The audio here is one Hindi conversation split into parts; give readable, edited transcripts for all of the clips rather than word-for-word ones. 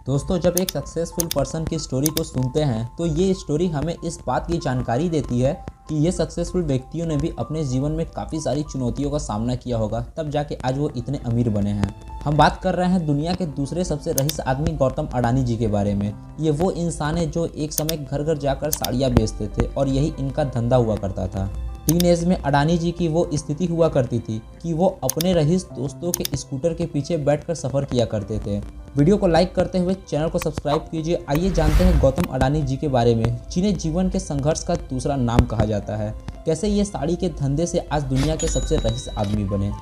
दोस्तों, जब एक सक्सेसफुल पर्सन की स्टोरी को सुनते हैं तो ये स्टोरी हमें इस बात की जानकारी देती है कि ये सक्सेसफुल व्यक्तियों ने भी अपने जीवन में काफ़ी सारी चुनौतियों का सामना किया होगा, तब जाके आज वो इतने अमीर बने हैं। हम बात कर रहे हैं दुनिया के दूसरे सबसे रईस आदमी गौतम अडानी जी के बारे में। ये वो इंसान है जो एक समय घर घर जाकर साड़ियाँ बेचते थे और यही इनका धंधा हुआ करता था। टीन एज में अडानी जी की वो स्थिति हुआ करती थी कि वो अपने रईस दोस्तों के स्कूटर के पीछे बैठकर सफ़र किया करते थे। वीडियो को लाइक करते हुए चैनल को सब्सक्राइब कीजिए। आइए जानते हैं गौतम अडानी जी के बारे में, जिन्हें जीवन के संघर्ष का दूसरा नाम कहा जाता है। कैसे ये साड़ी के धंधे से आज दुनिया के सबसे रईस आदमी बने।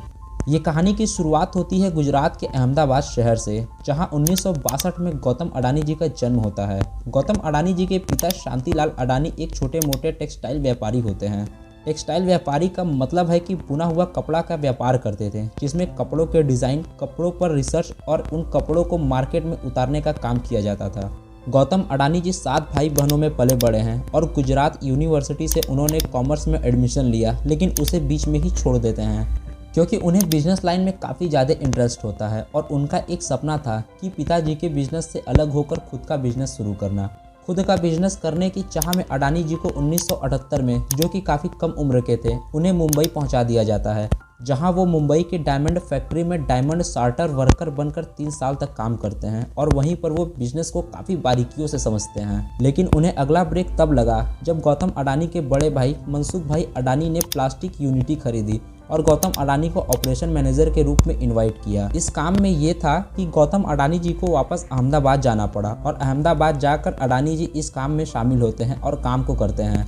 ये कहानी की शुरुआत होती है गुजरात के अहमदाबाद शहर से, जहां 1962 में गौतम अडानी जी का जन्म होता है। गौतम अडानी जी के पिता शांतिलाल अडानी एक छोटे मोटे टेक्सटाइल व्यापारी होते हैं। टेक्सटाइल व्यापारी का मतलब है कि बुना हुआ कपड़ा का व्यापार करते थे, जिसमें कपड़ों के डिज़ाइन, कपड़ों पर रिसर्च और उन कपड़ों को मार्केट में उतारने का काम किया जाता था। गौतम अडानी जी 7 भाई बहनों में पले बड़े हैं और गुजरात यूनिवर्सिटी से उन्होंने कॉमर्स में एडमिशन लिया, लेकिन उसे बीच में ही छोड़ देते हैं क्योंकि उन्हें बिजनेस लाइन में काफ़ी ज़्यादा इंटरेस्ट होता है और उनका एक सपना था कि पिताजी के बिजनेस से अलग होकर खुद का बिजनेस शुरू करना। खुद का बिजनेस करने की चाह में अडानी जी को 1978 में, जो कि काफ़ी कम उम्र के थे, उन्हें मुंबई पहुंचा दिया जाता है, जहां वो मुंबई के डायमंड फैक्ट्री में डायमंड सार्टर वर्कर बनकर 3 साल तक काम करते हैं और वहीं पर वो बिजनेस को काफ़ी बारीकियों से समझते हैं। लेकिन उन्हें अगला ब्रेक तब लगा जब गौतम अडानी के बड़े भाई मनसुख भाई अडानी ने प्लास्टिक यूनिटी खरीदी और गौतम अडानी को ऑपरेशन मैनेजर के रूप में इनवाइट किया। इस काम में ये था कि गौतम अडानी जी को वापस अहमदाबाद जाना पड़ा और अहमदाबाद जाकर अडानी जी इस काम में शामिल होते हैं और काम को करते हैं।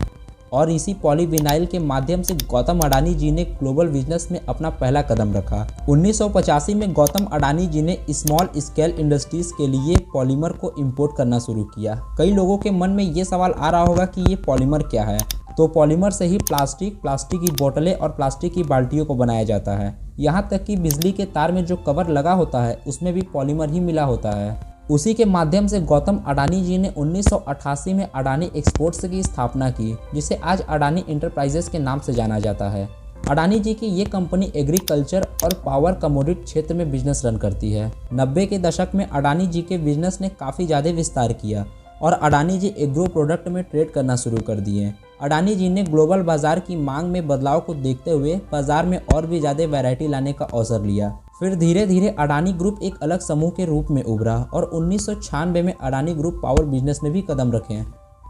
और इसी पॉलीविनाइल के माध्यम से गौतम अडानी जी ने ग्लोबल बिजनेस में अपना पहला कदम रखा। 1985 में गौतम अडानी जी ने स्मॉल स्केल इंडस्ट्रीज के लिए पॉलीमर को इंपोर्ट करना शुरू किया। कई लोगों के मन में ये सवाल आ रहा होगा कि ये पॉलीमर क्या है। तो पॉलीमर से ही प्लास्टिक की बोतलें और प्लास्टिक की बाल्टियों को बनाया जाता है। यहाँ तक कि बिजली के तार में जो कवर लगा होता है उसमें भी पॉलीमर ही मिला होता है। उसी के माध्यम से गौतम अडानी जी ने 1988 में अडानी एक्सपोर्ट्स की स्थापना की, जिसे आज अडानी इंटरप्राइजेस के नाम से जाना जाता है। अडानी जी की ये कंपनी एग्रीकल्चर और पावर कमोडिटी क्षेत्र में बिजनेस रन करती है। 90 के दशक में अडानी जी के बिजनेस ने काफ़ी ज़्यादा विस्तार किया और अडानी जी एग्रो प्रोडक्ट में ट्रेड करना शुरू कर दिए। अडानी जी ने ग्लोबल बाजार की मांग में बदलाव को देखते हुए बाजार में और भी ज़्यादा वैरायटी लाने का अवसर लिया। फिर धीरे धीरे अडानी ग्रुप एक अलग समूह के रूप में उभरा और 1996 में अडानी ग्रुप पावर बिजनेस में भी कदम रखे।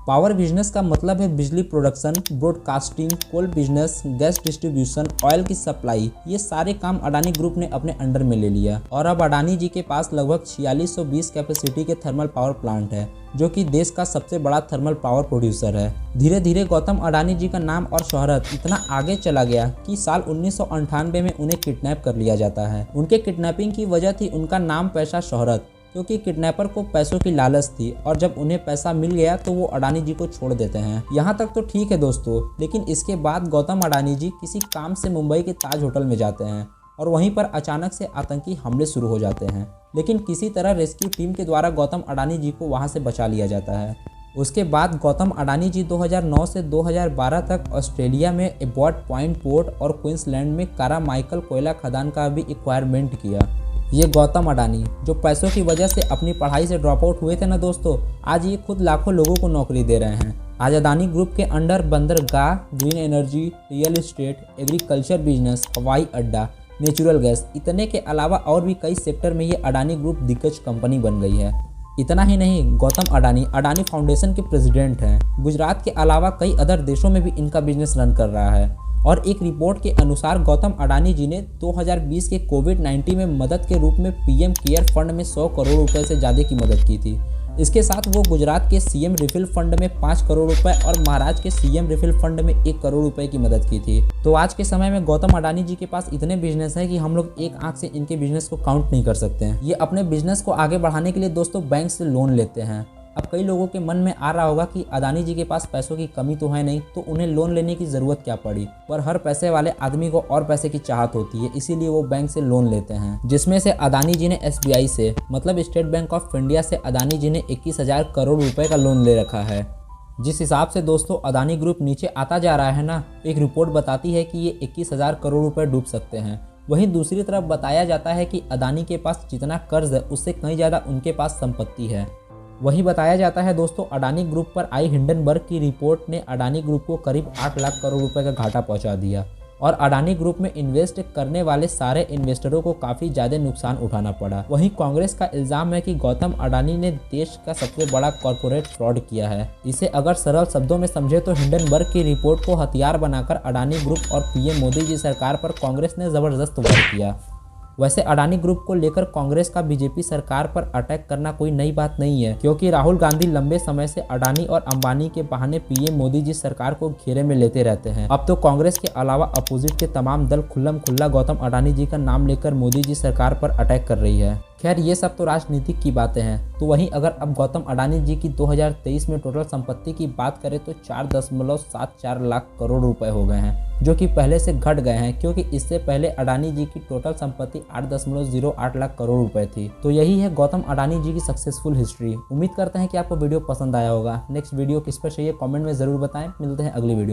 पावर बिजनेस का मतलब है बिजली प्रोडक्शन, ब्रॉडकास्टिंग, कोल बिजनेस, गैस डिस्ट्रीब्यूशन, ऑयल की सप्लाई। ये सारे काम अडानी ग्रुप ने अपने अंडर में ले लिया और अब अडानी जी के पास लगभग 4620 कैपेसिटी के थर्मल पावर प्लांट है, जो कि देश का सबसे बड़ा थर्मल पावर प्रोड्यूसर है। धीरे धीरे गौतम अडानी जी का नाम और शोहरत इतना आगे चला गया कि साल 1998 में उन्हें किडनैप कर लिया जाता है। उनके किडनैपिंग की वजह थी उनका नाम, पैसा, शोहरत, क्योंकि किडनैपर को पैसों की लालच थी और जब उन्हें पैसा मिल गया तो वो अडानी जी को छोड़ देते हैं। यहाँ तक तो ठीक है दोस्तों, लेकिन इसके बाद गौतम अडानी जी किसी काम से मुंबई के ताज होटल में जाते हैं और वहीं पर अचानक से आतंकी हमले शुरू हो जाते हैं, लेकिन किसी तरह रेस्क्यू टीम के द्वारा गौतम अडानी जी को वहाँ से बचा लिया जाता है। उसके बाद गौतम अडानी जी 2009 से 2012 तक ऑस्ट्रेलिया में एबॉट पॉइंट पोर्ट और क्वींसलैंड में कारामाइकल कोयला खदान का भी एक्वायरमेंट किया। ये गौतम अडानी जो पैसों की वजह से अपनी पढ़ाई से ड्रॉप आउट हुए थे ना दोस्तों, आज ये खुद लाखों लोगों को नौकरी दे रहे हैं। आज अडानी ग्रुप के अंडर बंदरगाह, green energy, real estate, agriculture business, हवाई अड्डा, नेचुरल गैस, इतने के अलावा और भी कई सेक्टर में ये अडानी ग्रुप दिग्गज कंपनी बन गई है। इतना ही नहीं, गौतम अडानी अडानी फाउंडेशन के प्रेसिडेंट हैं। गुजरात के अलावा कई अदर देशों में भी इनका बिजनेस रन कर रहा है। और एक रिपोर्ट के अनुसार गौतम अडानी जी ने 2020 के कोविड-19 में मदद के रूप में पीएम केयर फंड में 100 करोड़ रुपए से ज़्यादा की मदद की थी। इसके साथ वो गुजरात के सीएम रिफिल फंड में 5 करोड़ रुपए और महाराष्ट्र के सीएम रिफिल फंड में 1 करोड़ रुपए की मदद की थी। तो आज के समय में गौतम अडानी जी के पास इतने बिजनेस है कि हम लोग एक आंख से इनके बिजनेस को काउंट नहीं कर सकते हैं। ये अपने बिजनेस को आगे बढ़ाने के लिए दोस्तों बैंक से लोन लेते हैं। अब कई लोगों के मन में आ रहा होगा कि अडानी जी के पास पैसों की कमी तो है नहीं, तो उन्हें लोन लेने की ज़रूरत क्या पड़ी। पर हर पैसे वाले आदमी को और पैसे की चाहत होती है, इसीलिए वो बैंक से लोन लेते हैं, जिसमें से अडानी जी ने SBI से, मतलब स्टेट बैंक ऑफ इंडिया से अडानी जी ने 21,000 करोड़ रुपए का लोन ले रखा है। जिस हिसाब से दोस्तों अडानी ग्रुप नीचे आता जा रहा है ना, एक रिपोर्ट बताती है कि ये 21,000 करोड़ रुपए डूब सकते हैं। वहीं दूसरी तरफ बताया जाता है कि अडानी के पास जितना कर्ज है उससे कहीं ज़्यादा उनके पास संपत्ति है। वही बताया जाता है दोस्तों, अडानी ग्रुप पर आई हिंडनबर्ग की रिपोर्ट ने अडानी ग्रुप को करीब 8 लाख करोड़ रुपए का घाटा पहुंचा दिया और अडानी ग्रुप में इन्वेस्ट करने वाले सारे इन्वेस्टरों को काफ़ी ज़्यादा नुकसान उठाना पड़ा। वहीं कांग्रेस का इल्ज़ाम है कि गौतम अडानी ने देश का सबसे बड़ा कॉरपोरेट फ्रॉड किया है। इसे अगर सरल शब्दों में समझे तो हिंडनबर्ग की रिपोर्ट को हथियार बनाकर अडानी ग्रुप और पीएम मोदी जी सरकार पर कांग्रेस ने ज़बरदस्त वार किया। वैसे अडानी ग्रुप को लेकर कांग्रेस का बीजेपी सरकार पर अटैक करना कोई नई बात नहीं है, क्योंकि राहुल गांधी लंबे समय से अडानी और अंबानी के बहाने पीएम मोदी जी सरकार को घेरे में लेते रहते हैं। अब तो कांग्रेस के अलावा अपोजिट के तमाम दल खुल्लम खुल्ला गौतम अडानी जी का नाम लेकर मोदी जी सरकार पर अटैक कर रही है। खैर ये सब तो राजनीतिक की बातें हैं। तो वहीं अगर अब गौतम अडानी जी की 2023 में टोटल संपत्ति की बात करें तो 4.74 लाख करोड़ रुपए हो गए हैं, जो कि पहले से घट गए हैं, क्योंकि इससे पहले अडानी जी की टोटल संपत्ति 8.08 लाख करोड़ रुपए थी। तो यही है गौतम अडानी जी की सक्सेसफुल हिस्ट्री। उम्मीद करते हैं कि आपको वीडियो पसंद आया होगा। नेक्स्ट वीडियो किस पर चाहिए कमेंट में ज़रूर बताएं। मिलते हैं अगली वीडियो।